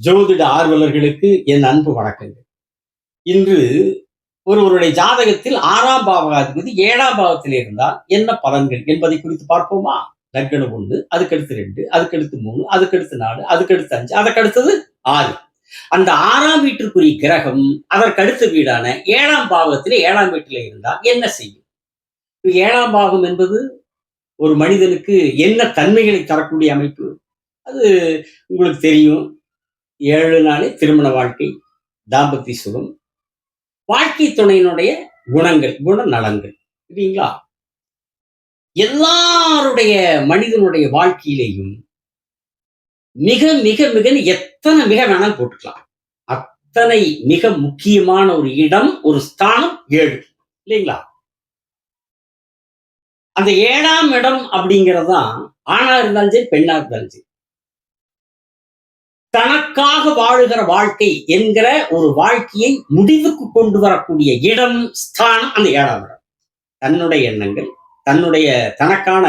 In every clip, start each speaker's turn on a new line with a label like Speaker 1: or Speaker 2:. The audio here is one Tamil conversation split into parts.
Speaker 1: ஜோதிட ஆர்வலர்களுக்கு என் அன்பு வணக்கங்கள். இன்று ஒருவருடைய ஜாதகத்தில் 6ஆம் பாவகாதிபதி 7ஆம் பாவத்தில் இருந்தால் என்ன பலன்கள் என்பதை குறித்து பார்ப்போமா? லக்னம் 1, அதுக்கடுத்து 2, அதுக்கடுத்து 3, அதுக்கடுத்து 4, அதுக்கடுத்து 5, அதற்கடுத்தது 6. அந்த 6ஆம் வீட்டிற்குரிய கிரகம் அதற்கடுத்த வீடான 7ஆம் பாவத்திலே 7ஆம் வீட்டிலே இருந்தால் என்ன செய்யும்? 7ஆம் பாவம் என்பது ஒரு மனிதனுக்கு என்ன தன்மைகளை தரக்கூடிய அமைப்பு? அது உங்களுக்கு தெரியும். 7 நாளே திருமண வாழ்க்கை, தாம்பத்திய சுகம், வாழ்க்கை துணையினுடைய குணங்கள், குணநலன்கள், இல்லைங்களா? எல்லாருடைய மனிதனுடைய வாழ்க்கையிலேயும் மிக மிக மிக எத்தனை மிக வேணாலும் போட்டுக்கலாம். அத்தனை மிக முக்கியமான ஒரு இடம், ஒரு ஸ்தானம் 7, இல்லைங்களா? அந்த 7ஆம் இடம் அப்படிங்கிறதான் ஆணா இருந்தாலும் சரி, பெண்ணா இருந்தாலும் சரி, தனக்காக வாழுகிற வாழ்க்கை என்கிற ஒரு வாழ்க்கையை முடிவுக்கு கொண்டு வரக்கூடிய இடம், ஸ்தானம் அந்த 7ஆம் இடம். தன்னுடைய எண்ணங்கள், தனக்கான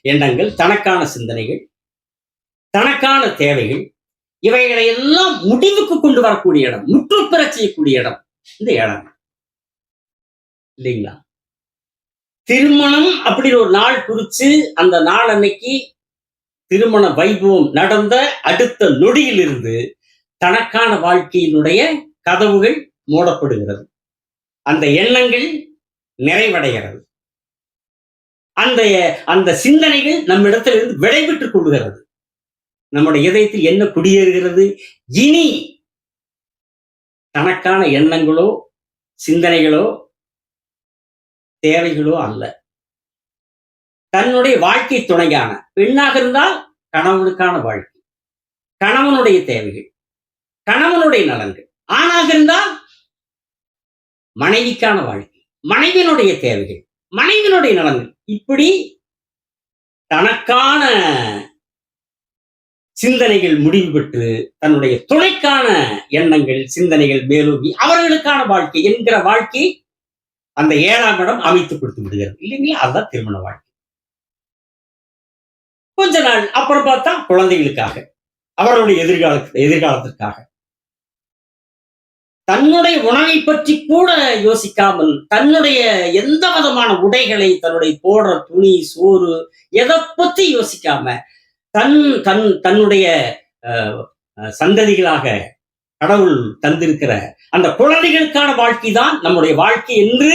Speaker 1: எண்ணங்கள், தனக்கான சிந்தனைகள், தனக்கான தேவைகள், இவைகளை எல்லாம் முடிவுக்கு கொண்டு வரக்கூடிய இடம், முற்றுப்பெற செய்யக்கூடிய இடம் இந்த 7ஆம் இடம், இல்லைங்களா? திருமணம் அப்படின்னு ஒரு நாள் குறிச்சு அந்த நாள் அன்னைக்கு திருமண வைபவம் நடந்த அடுத்த நொடியில் இருந்து தனக்கான வாழ்க்கையினுடைய கதவுகள் மூடப்படுகிறது. அந்த எண்ணங்கள் நிறைவடைகிறது. அந்த சிந்தனைகள் நம்மிடத்திலிருந்து விடைபெற்றுக் கொள்கிறது. நம்முடைய இதயத்தில் என்ன குடியேறுகிறது? இனி தனக்கான எண்ணங்களோ, சிந்தனைகளோ, தேவைகளோ அல்ல. தன்னுடைய வாழ்க்கை துணையான பெண்ணாக இருந்தால் கணவனுக்கான வாழ்க்கை, கணவனுடைய தேவைகள், கணவனுடைய நலன்கள். ஆணாக இருந்தால் மனைவிக்கான வாழ்க்கை, மனைவியினுடைய தேவைகள், மனைவியினுடைய நலன்கள். இப்படி தனக்கான சிந்தனைகள் முடிவு பெற்று தன்னுடைய துணைக்கான எண்ணங்கள், சிந்தனைகள் மேலோங்கி அவர்களுக்கான வாழ்க்கை என்கிற வாழ்க்கை அந்த 7ஆம் இடம் அமைத்துக் கொடுத்து விடுகிறது, இல்லைங்களா? அதுதான் திருமண வாழ்க்கை. கொஞ்ச நாள் அப்புறம் பார்த்தா குழந்தைகளுக்காக, அவர்களுடைய எதிர்காலத்திற்காக, தன்னுடைய உணவை பற்றி கூட யோசிக்காமல், தன்னுடைய எந்த விதமான உடைகளை, தன்னுடைய போடுற துணி, சோறு, எதை பத்தி யோசிக்காம தன்னுடைய சந்ததிகளாக கடவுள் தந்திருக்கிற அந்த குழந்தைகளுக்கான வாழ்க்கை தான் நம்முடைய வாழ்க்கை என்று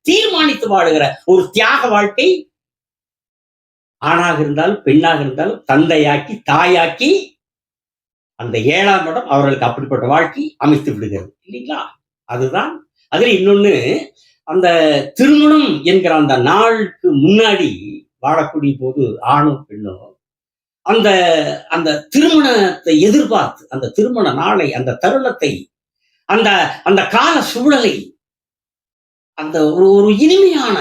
Speaker 1: தீர்மானித்து வாழுகிற ஒரு தியாக வாழ்க்கை. ஆணாக இருந்தாலும் பெண்ணாக இருந்தாலும் தந்தையாக்கி தாயாக்கி அந்த 7ஆம் இடம் அவர்களுக்கு அப்படிப்பட்ட வாழ்க்கை அமைத்து விடுகிறது, இல்லைங்களா? அதுதான். அதுல இன்னொன்னு, அந்த திருமணம் என்கிற அந்த நாளுக்கு முன்னாடி வாழக்கூடிய போது ஆணும் பெண்ணும் அந்த அந்த திருமணத்தை எதிர்பார்த்து, அந்த திருமண நாளை, அந்த தருணத்தை, அந்த அந்த கால சூழலை, அந்த ஒரு இனிமையான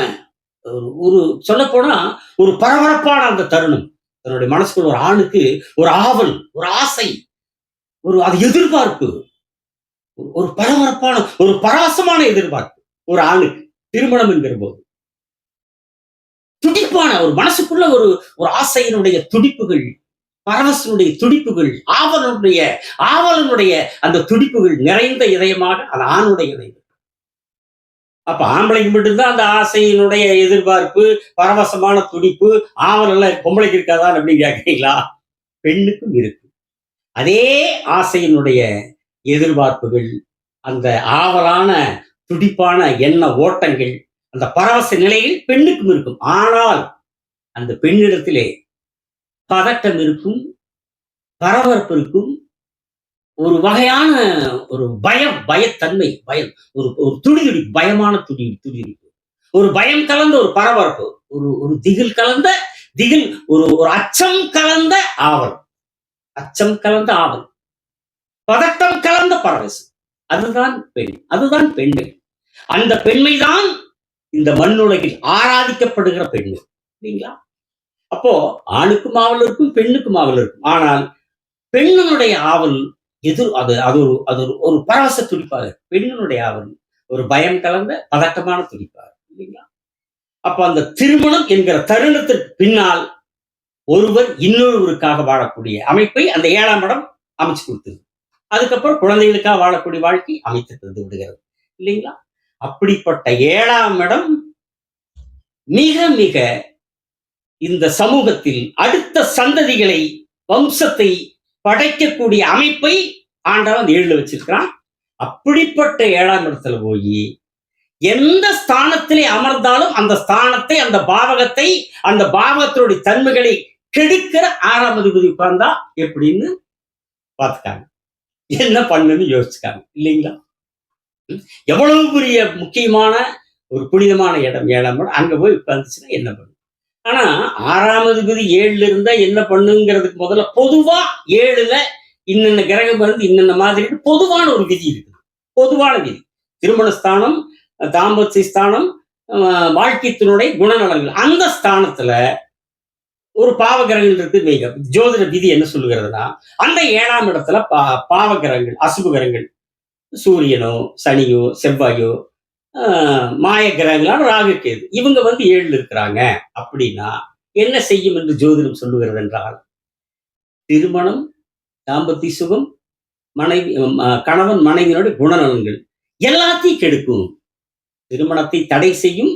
Speaker 1: ஒரு சொல்லப்போனா ஒரு பரபரப்பான அந்த தருணம், தன்னுடைய மனசுக்குள்ள ஒரு ஆணுக்கு ஒரு ஆவல், ஒரு ஆசை, அது எதிர்பார்ப்பு, ஒரு பரபரப்பான, ஒரு பரவசமான எதிர்பார்ப்பு ஒரு ஆணுக்கு திருமணம் என்கிற போது. துடிப்பான ஒரு மனசுக்குள்ள ஒரு ஆசையினுடைய துடிப்புகள், பரவசனுடைய துடிப்புகள், ஆவலனுடைய அந்த துடிப்புகள் நிறைந்த இதயமாக அந்த ஆணுடைய இதயம். அப்ப ஆம்பளைக்கு மட்டும்தான் அந்த ஆசையினுடைய எதிர்பார்ப்பு, பரவசமான துடிப்பு, ஆவல் எல்லாம் பொம்பளைக்கு இருக்காதான் அப்படின்னு கேட்கிறீங்களா? பெண்ணுக்கும் இருக்கு. அதே ஆசையினுடைய எதிர்பார்ப்புகள், அந்த ஆவலான துடிப்பான எண்ண ஓட்டங்கள், அந்த பரவச நிலையில் பெண்ணுக்கும் இருக்கும். ஆனால் அந்த பெண்ணிடத்திலே பதட்டம் இருக்கும், பரபரப்பு இருக்கும், ஒரு வகையான ஒரு பயத்தன்மை, பயம், ஒரு துடிதுடிப்பு, பயமான துடிதுடிப்பு, ஒரு பயம் கலந்த ஒரு பரபரப்பு, ஒரு திகில் கலந்த ஒரு அச்சம் கலந்த ஆவல், பதட்டம் கலந்த பரவசம். அதுதான் பெண், அதுதான் பெண்மை. அந்த பெண்மைதான் இந்த மண்ணுலகில் ஆராதிக்கப்படுகிற பெண்மை, இல்லைங்களா? அப்போ ஆணுக்கும் ஆவல் இருக்கும், பெண்ணுக்கும் ஆவல் இருக்கும். ஆனால் பெண்ணுடைய ஆவல் அது ஒரு பரவச துடிப்பாக, பெண்ணுடைய ஆவல் ஒரு பயம் கலந்த பதட்டமான துடிப்பாக, இல்லைங்களா? அப்ப அந்த திருமணம் என்கிற தருணத்திற்கு பின்னால் ஒருவர் இன்னொருவருக்காக வாழக்கூடிய அமைப்பை அந்த 7ஆம் இடம் அமைச்சு கொடுத்துருது. அதுக்கப்புறம் குழந்தைகளுக்காக வாழக்கூடிய வாழ்க்கை அமைத்து தந்து விடுகிறது இல்லைங்களா? அப்படிப்பட்ட 7ஆம் இடம் மிக மிக இந்த சமூகத்தில் அடுத்த சந்ததிகளை, வம்சத்தை படைக்கக்கூடிய அமைப்பை ஆண்டவன் 7ல வச்சிருக்கிறான். அப்படிப்பட்ட 7ஆம் இடத்துல போய் எந்த ஸ்தானத்திலே அமர்ந்தாலும் அந்த ஸ்தானத்தை, அந்த பாவகத்தை, அந்த பாவகத்தினுடைய தன்மைகளை கெடுக்கிற 6ஆம் அதிபதி உட்கார்ந்தா எப்படின்னு பார்த்துக்காங்க. என்ன பண்ணுன்னு யோசிச்சுக்காங்க இல்லைங்களா? எவ்வளவு பெரிய முக்கியமான ஒரு புனிதமான இடம் 7ஆம் இடம். அங்க போய் உட்கார்ந்துச்சுன்னா என்ன பண்ணும்? ஆனா 6ஆம் அதிபதி 7ல இருந்தா என்ன பண்ணுங்கிறதுக்கு முதல்ல பொதுவா 7ல இன்னென்ன கிரகம் இருந்து இன்னென்ன மாதிரி பொதுவான ஒரு விதி இருக்கு. பொதுவான விதி. திருமண ஸ்தானம், தாம்பத்திய ஸ்தானம், வாழ்க்கைத்தினுடைய குணநலங்கள். அந்த ஸ்தானத்துல ஒரு பாவகிரகங்கள் இருக்கு வைங்க. ஜோதிட விதி என்ன சொல்லுகிறதுனா, அந்த 7ஆம் இடத்துல பாவகிரகங்கள், அசுப கிரகங்கள், சூரியனோ, சனியோ, செவ்வாயோ, மாய கிரகங்களான ராகு கேது இவங்க 7ல இருக்கிறாங்க அப்படின்னா என்ன செய்யும் என்று ஜோதிடம் சொல்லுகிறது என்றால், திருமணம், தாம்பத்திய சுகம், மனைவி, கணவன் மனைவியினுடைய குணநலன்கள் எல்லாத்தையும் கெடுக்கும். திருமணத்தை தடை செய்யும்,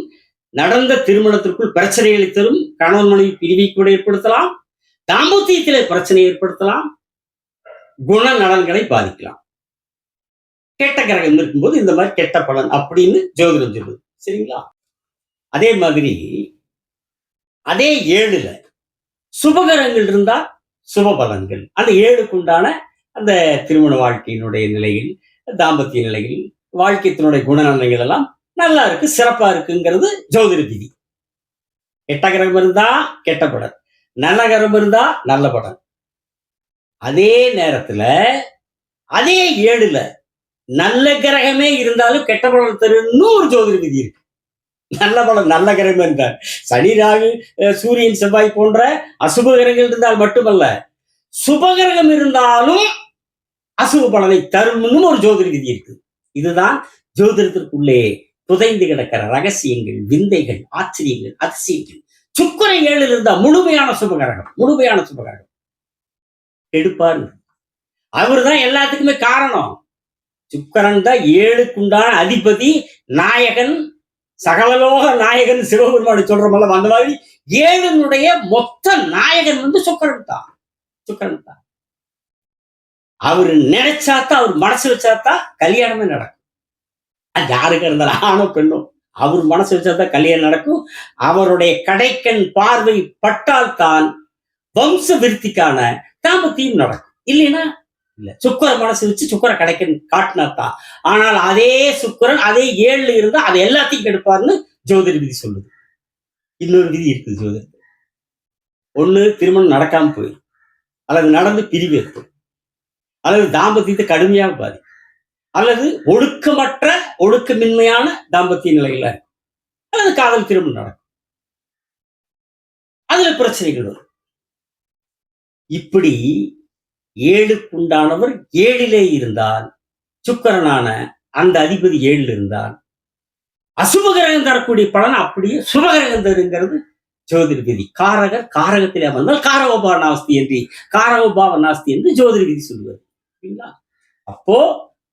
Speaker 1: நடந்த திருமணத்திற்குள் பிரச்சனைகளை தரும், கணவன் மனைவி பிரிவை கூட ஏற்படுத்தலாம், தாம்பத்தியத்திலே பிரச்சனை ஏற்படுத்தலாம், குணநலன்களை பாதிக்கலாம். கெட்ட கிரகம் இருக்கும்போது இந்த மாதிரி கெட்ட பலன் அப்படின்னு ஜோதிடம் சொல்லுது. சரிங்களா? அதே மாதிரி அதே 7ல சுபகிரகங்கள் இருந்தா சுப பலன்கள். அந்த 7க்கு உண்டான அந்த திருமண வாழ்க்கையினுடைய நிலையில், தாம்பத்திய நிலையில், வாழ்க்கையினுடைய குணநலன்கள் எல்லாம் நல்லா இருக்கு, சிறப்பா இருக்குங்கிறது ஜோதிட விதி. கெட்ட கிரகம் இருந்தா கெட்ட பலன், நல்ல கிரகம் இருந்தா நல்ல பலன். அதே நேரத்துல அதே 7ல நல்ல கிரகமே இருந்தாலும் கெட்ட பலன் தருன்னு ஒரு ஜோதிட விதி இருக்கு. நல்ல பலன் நல்ல கிரகம் என்றார். சனி, ராகு, சூரியன், செவ்வாய் போன்ற அசுப கிரகங்கள் இருந்தால் மட்டுமல்ல, சுபகிரகம் இருந்தாலும் அசுப பலனை தரும்னு ஒரு ஜோதிட விதி இருக்கு. இதுதான் ஜோதிடத்திற்குள்ளே புதைந்து கிடக்கிற ரகசியங்கள், விந்தைகள், ஆச்சரியங்கள், அதிசயங்கள். சுக்கிரன் 7ல் இருந்தா முழுமையான சுபகிரகம், முழுமையான சுபகிரகம் எடுப்பார். அவர் தான் எல்லாத்துக்குமே காரணம். சுக்கிரன் தான் 7க்கு உண்டான அதிபதி, நாயகன், சகலலோக நாயகன் சிவபெருமானை சொல்றோம்ல, அந்த மாதிரி 7னுடைய மொத்த நாயகன் சுக்கிரன் தான். சுக்கிரன் தான். அவரு நினைச்சாத்தான், அவர் மனசு வச்சாத்தான் கல்யாணமே நடக்கும். அது யாருக்கு இருந்தாலும் ஆணோ பெண்ணோ, அவர் மனசு வச்சாதான் கல்யாணம் நடக்கும். அவருடைய கடைக்கண் பார்வை பட்டால் தான் வம்ச விருத்திக்கான தாம்பத்தியம் நடக்கும். இல்லைன்னா இல்ல. சுக்கிரன் மனசு வச்சு சுக்கிரன் கடைக்கண் காட்டினாத்தான். ஆனால் அதே சுக்கிரன் அதே 7ல இருந்தா அதை எல்லாத்தையும் கெடுப்பார்னு ஜோதிட விதி சொல்லுது. இன்னொரு விதி இருக்குது ஜோதிடத்தில். ஒண்ணு திருமணம் நடக்காம போய், அல்லது நடந்து பிரிவு ஏற்படும், அல்லது தாம்பத்தியத்தை கடுமையாக பாதிக்கும், அல்லது ஒழுக்கமற்ற, ஒழுக்கமின்மையான தாம்பத்திய நிலையில, அல்லது காதல் திருமணம் நடக்கும், அதுல பிரச்சனைகள் வரும். இப்படி 7க்கு உண்டானவர் 7லே இருந்தால், சுக்கிரனான அந்த அதிபதி 7ல் இருந்தால், அசுபகிரகம் தரக்கூடிய பலன் அப்படியே சுபகிரகம் தருங்கிறது ஜோதிட விதி. காரகர் காரகத்திலே அமர்ந்தால் காரகோபாவ நாஸ்தி என்று, காரகோபாவ நாஸ்தி என்று ஜோதிட விதி சொல்லுவது. அப்போ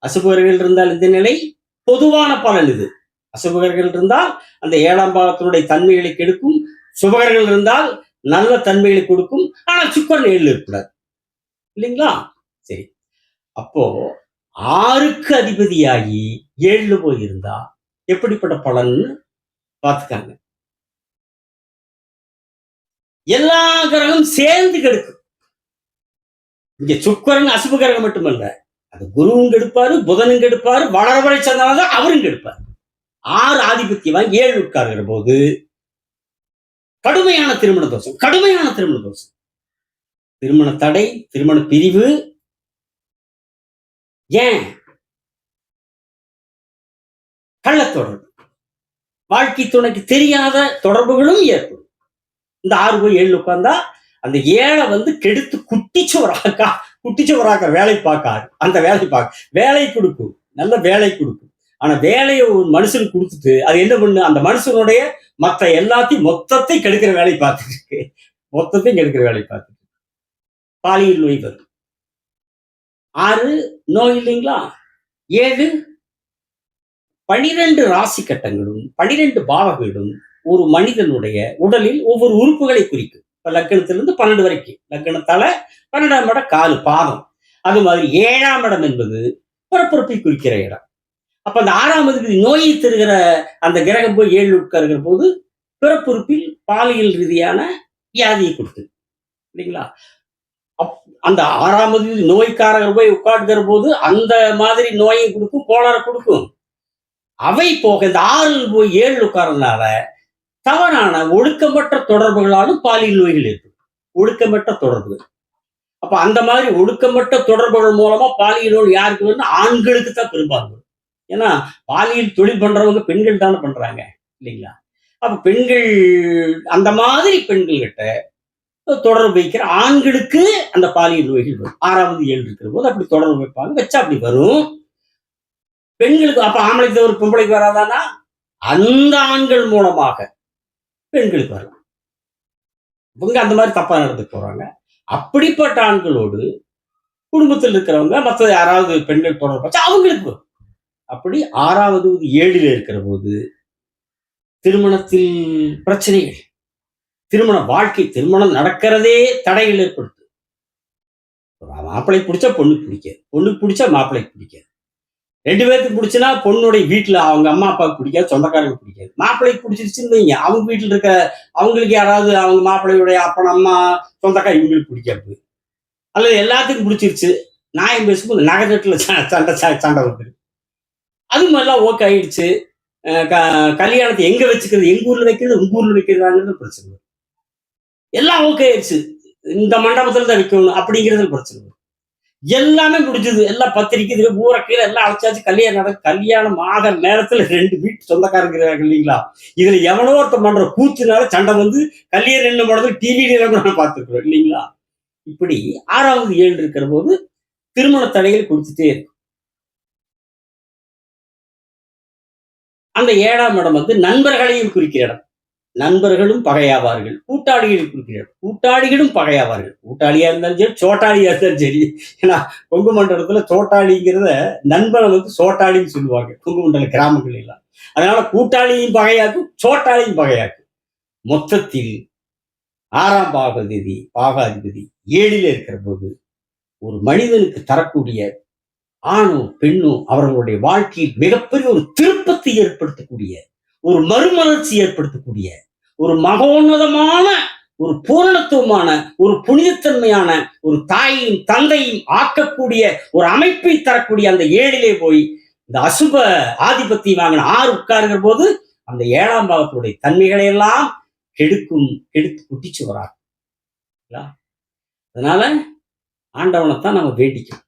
Speaker 1: அசுபகிரகங்கள் இருந்தால் இந்த நிலை பொதுவான பலன். இது அசுபகிரகங்கள் இருந்தால் அந்த 7ஆம் பாவத்தினுடைய தன்மைகளை கெடுக்கும், சுபகிரகங்கள் இருந்தால் நல்ல தன்மைகளை கொடுக்கும். ஆனால் சுக்கிரன் 7ல் இருக்கக்கூடாது இல்லைங்களா? சரி, அப்போ 6க்கு அதிபதியாகி 7ல போய் இருந்தா எப்படிப்பட்ட பலன்னு பார்த்துக்காங்க. எல்லா கிரகம் சேர்ந்து கெடுக்கும். இங்க சுக்கிரன் அசுப கிரகம் மட்டுமல்ல, அது குருவும் கெடுப்பாரு, புதனும் கெடுப்பாரு, வளர்வரை சந்திரன் அவரும் கெடுப்பார். 6 ஆதிபத்தியம் 7 உட்கார்கிற போது கடுமையான திருமண தோஷம், கடுமையான திருமண தோஷம், திருமண தடை, திருமண பிரிவு. ஏன்? கள்ளத்தொடர்பு, வாழ்க்கை துணைக்கு தெரியாத தொடர்புகளும் ஏற்படும். இந்த 6 போய் 7 உட்கார்ந்தா அந்த 7 கெடுத்து குட்டிச்சுவராக்க வேலை பார்க்காது. அந்த வேலை கொடுக்கும், நல்ல வேலை கொடுக்கும். ஆனா வேலையை ஒரு மனுஷனுக்கு கொடுத்துட்டு அது என்ன பண்ணு, அந்த மனுஷனுடைய மற்ற எல்லாத்தையும் மொத்தத்தை கெடுக்கிற வேலை பார்த்துட்டு இருக்கு. மொத்தத்தையும் கெடுக்கிற வேலை பார்த்துட்டு பாலியல் நோய் வரும். 6 நோய் இல்லைங்களா? 7 12 ராசி கட்டங்களும் 12 பாவங்களும் ஒரு மனிதனுடைய உடலில் ஒவ்வொரு உறுப்புகளை குறிக்கும். இப்ப லக்கணத்திலிருந்து 12 வரைக்கும். லக்கணத்தால 12ஆம் இடம் கால், பாதம். அது மாதிரி 7ஆம் இடம் என்பது பிறப்புறுப்பை குறிக்கிற இடம். அப்ப அந்த 6ஆம் அதிபதி நோயை தருகிற அந்த கிரகம் போய் 7 உட்காருகிற போது பிறப்புறுப்பில் பாலியல் ரீதியான வியாதியை கொடுக்குது. இல்லைங்களா? அப் அந்த 6ஆம் அதிபதி நோய்க்காரகர் போய் உட்கார்ந்துகிற போது அந்த மாதிரி நோயை கொடுக்கும், கோளாறை கொடுக்கும். அவை போக இந்த 6 போய் 7 உட்கார்றதுனால தவறான ஒழுக்கமற்ற தொடர்புகளாலும் பாலியல் நோய்கள் ஏற்படும். ஒழுக்கமற்ற தொடர்புகள். அப்ப அந்த மாதிரி ஒழுக்கமற்ற தொடர்புகள் மூலமா பாலியல் நோய் யாருக்கு வரும்னா ஆண்களுக்கு தான் பெரும்பாலும் வரும். ஏன்னா பாலியல் தொழில் பண்றவங்க பெண்கள் தானே பண்றாங்க இல்லைங்களா? அப்ப பெண்கள் அந்த மாதிரி பெண்கள் கிட்ட தொடர்பு வைக்கிற ஆண்களுக்கு அந்த பாலியல் நோய்கள் வரும். 6வது 7 இருக்கிற போது அப்படி தொடர்பு வைப்பாங்க. வச்சா அப்படி வரும். பெண்களுக்கு அப்ப ஆம்பளைக்கு ஒரு பொம்பளைக்கு வராதானா அந்த ஆண்கள் மூலமாக பெண்களுக்கு வரலாம். இவங்க அந்த மாதிரி தப்பா நடந்து போறாங்க. அப்படிப்பட்ட ஆண்களோடு குடும்பத்தில் இருக்கிறவங்க மற்ற யாராவது பெண்கள் தொடர்பு வச்சா அவங்களுக்கு வரும். அப்படி 6வது 7ல இருக்கிற போது திருமணத்தில் பிரச்சனைகள், திருமண வாழ்க்கை, திருமணம் நடக்கிறதே தடைகள் ஏற்படுத்தும். மாப்பிள்ளை பிடிச்சா பொண்ணுக்கு பிடிக்காது, பொண்ணுக்கு பிடிச்சா மாப்பிள்ளைக்கு பிடிக்காது. 2 பேருக்கு பிடிச்சுன்னா பொண்ணுடைய வீட்டுல அவங்க அம்மா அப்பாவுக்கு பிடிக்காது, சொந்தக்காரங்களுக்கு பிடிக்காது. மாப்பிள்ளைக்கு பிடிச்சிருச்சுன்னு வைங்க, அவங்க வீட்டுல இருக்க அவங்களுக்கு யாராவது அவங்க மாப்பிள்ளையுடைய அப்பன் அம்மா சொந்தக்கார இவங்களுக்கு பிடிக்காது. அல்லது எல்லாத்துக்கும் பிடிச்சிருச்சு, நியாயம் பேசும்போது நகரத்துல சண்டை வந்துரு. அது மாதிரிலாம் ஓகே ஆயிடுச்சு. கல்யாணத்தை எங்க வச்சுக்கிறது, எங்க ஊர்ல வைக்கிறது, உங்க ஊர்ல வைக்கிறதாங்கிறது பிரச்சனை. எல்லாம் ஓகே ஆயிடுச்சு, இந்த மண்டபத்துல தான் வைக்கணும் அப்படிங்கிறது பிரச்சனை. எல்லாமே முடிஞ்சது, எல்லாம் பத்திரிக்கை இதுல ஊரை கீழே எல்லாம் அழைச்சாச்சு, கல்யாணம் நடக்கும். கல்யாணம் ஆகிற நேரத்துல 2 வீட்டு சொந்தக்காரங்க இல்லைங்களா? இதுல எவனோ ஒருத்தர் பண்ற கூத்துனால சண்டை வந்து கல்யாணம் என்ன பண்றது டிவியில கூட பார்த்துருக்கிறோம் இல்லைங்களா? இப்படி 6வது 7 இருக்கிற போது திருமண தடைகள் கொடுத்துட்டே இருக்கும். அந்த 7ஆம் இடம் வந்து நண்பர்களையும் குறிக்கிற இடம். நண்பர்களும் பகையாவார்கள், கூட்டாளிகளை குறிக்கிறார். கூட்டாளிகளும் பகையாவார்கள். கூட்டாளியா இருந்தாலும் சரி, சோட்டாளியா இருந்தாலும் சரி. ஏன்னா கொங்கு மண்டலத்துல சோட்டாளிங்கிறத நண்பனை வந்து சோட்டாளின்னு சொல்லுவாங்க கொங்கு மண்டல கிராமங்கள் எல்லாம். அதனால கூட்டாளியும் பகையாக்கும், சோட்டாளியும் பகையாக்கும். மொத்தத்தில் 6ஆம் பாகாதிபதி 7ல இருக்கிற போது ஒரு மனிதனுக்கு தரக்கூடிய ஆணோ பெண்ணோ அவர்களுடைய வாழ்க்கையில் மிகப்பெரிய ஒரு திருப்பத்தை ஏற்படுத்தக்கூடிய, ஒரு மறுமலர்ச்சி ஏற்படுத்தக்கூடிய, ஒரு மகோன்னதமான, ஒரு பூரணத்துவமான, ஒரு புனிதத்தன்மையான, ஒரு தாயையும் தந்தையும் ஆக்கக்கூடிய ஒரு அமைப்பை தரக்கூடிய அந்த 7லே போய் இந்த அசுப ஆதிபத்தியம் வாங்கின 6 உட்காருகிற போது அந்த 7ஆம் பாவத்தினுடைய தன்மைகளை எல்லாம் கெடுத்து குட்டிச்சு வராங்க. அதனால ஆண்டவனைத்தான் நம்ம வேண்டிக்கணும்.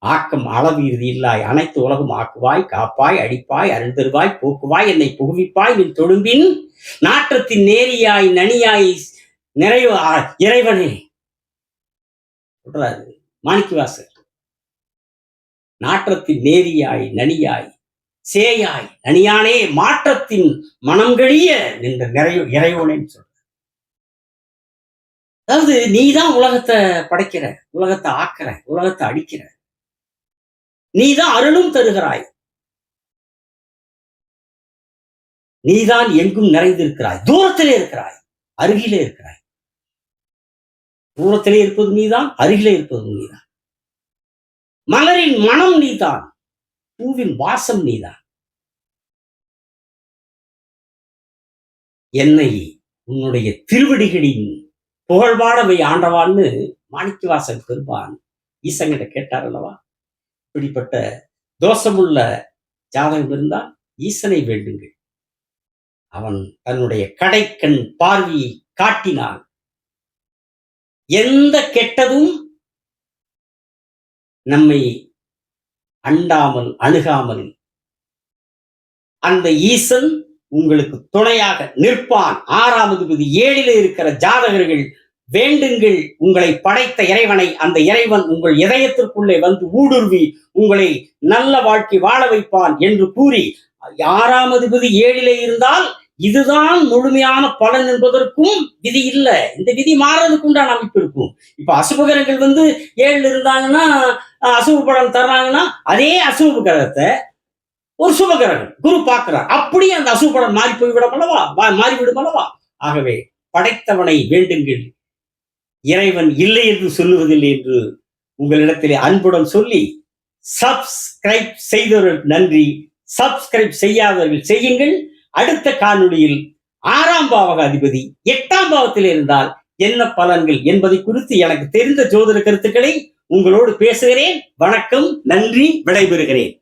Speaker 1: ஆக்கம் அளவு இறுதி இல்லாய் அனைத்து உலகம் ஆக்குவாய், காப்பாய், அடிப்பாய், அருள் தருவாய், போக்குவாய், என்னை புகுவிப்பாய், நின் தொழும்பின் நாற்றத்தின் நேரியாய் நனியாய் நிறைவு இறைவனே சொல்றாரு மாணிக்கவாசர். நாற்றத்தின் நேரியாய் நனியாய் சேயாய் நனியானே மாற்றத்தின் மனங்கழிய நின்ற நிறைவு இறைவனேன்னு சொல்ற. அதாவது நீதான் உலகத்தை படைக்கிற, உலகத்தை ஆக்கிற, உலகத்தை அடிக்கிற, நீதான் அருளும் தருகிறாய், நீதான் எங்கும் நிறைந்திருக்கிறாய், தூரத்திலே இருக்கிறாய், அருகிலே இருக்கிறாய். தூரத்திலே இருப்பது நீதான், அருகிலே இருப்பது நீதான். மலரின் மனம் நீதான், பூவின் வாசம் நீதான். என்னை உன்னுடைய திருவடிகளின் புகழ்பாடவை ஆண்டவான்னு மாணிக்கவாசன் பெருமான் ஈசங்கிட்ட கேட்டார் அல்லவா? இப்படிப்பட்ட தோஷமுள்ள ஜாதகம் இருந்தால் ஈசனை வேண்டுங்கள். அவன் தன்னுடைய கடைக்கண் பார்வையை காட்டினான். எந்த கெட்டதும் நம்மை அண்டாமல் அணுகாமல் அந்த ஈசன் உங்களுக்கு துணையாக நிற்பான். 6ஆம் அதிபதி 7லே இருக்கிற ஜாதகர்கள் வேண்டுங்கள் உங்களை படைத்த இறைவனை. அந்த இறைவன் உங்கள் இதயத்திற்குள்ளே வந்து ஊடுருவி உங்களை நல்ல வாழ்க்கை வாழ வைப்பான் என்று கூறி 6ஆம் அதிபதி 7லே இருந்தால் இதுதான் முழுமையான பலன் என்பதற்கும் விதி இல்லை. இந்த விதி மாறதுக்கு உண்டான அமைப்பு இருக்கும். இப்ப அசுபகரங்கள் வந்து 7 இருந்தாங்கன்னா
Speaker 2: அசுப பலன் தர்றாங்கன்னா அதே அசுப கிரகத்தை ஒரு சுப கிரகம் குரு பார்க்கிறார், அப்படியே அந்த அசுப பலன் மாறி போய்விடும் அல்லவா, மாறிவிடும் அல்லவா. ஆகவே படைத்தவனை வேண்டுங்கள், இறைவன் இல்லை என்று சொல்லுவதில்லை என்று உங்களிடத்திலே அன்புடன் சொல்லி, சப்ஸ்கிரைப் செய்தவர்கள் நன்றி, சப்ஸ்கிரைப் செய்யாதவர்கள் செய்யுங்கள். அடுத்த காணொளியில் 6ஆம் பாவக அதிபதி 8ஆம் பாவத்தில் இருந்தால் என்ன பலன்கள் என்பதை குறித்து எனக்கு தெரிந்த ஜோதிட கருத்துக்களை உங்களோடு பேசுகிறேன். வணக்கம், நன்றி, விடைபெறுகிறேன்.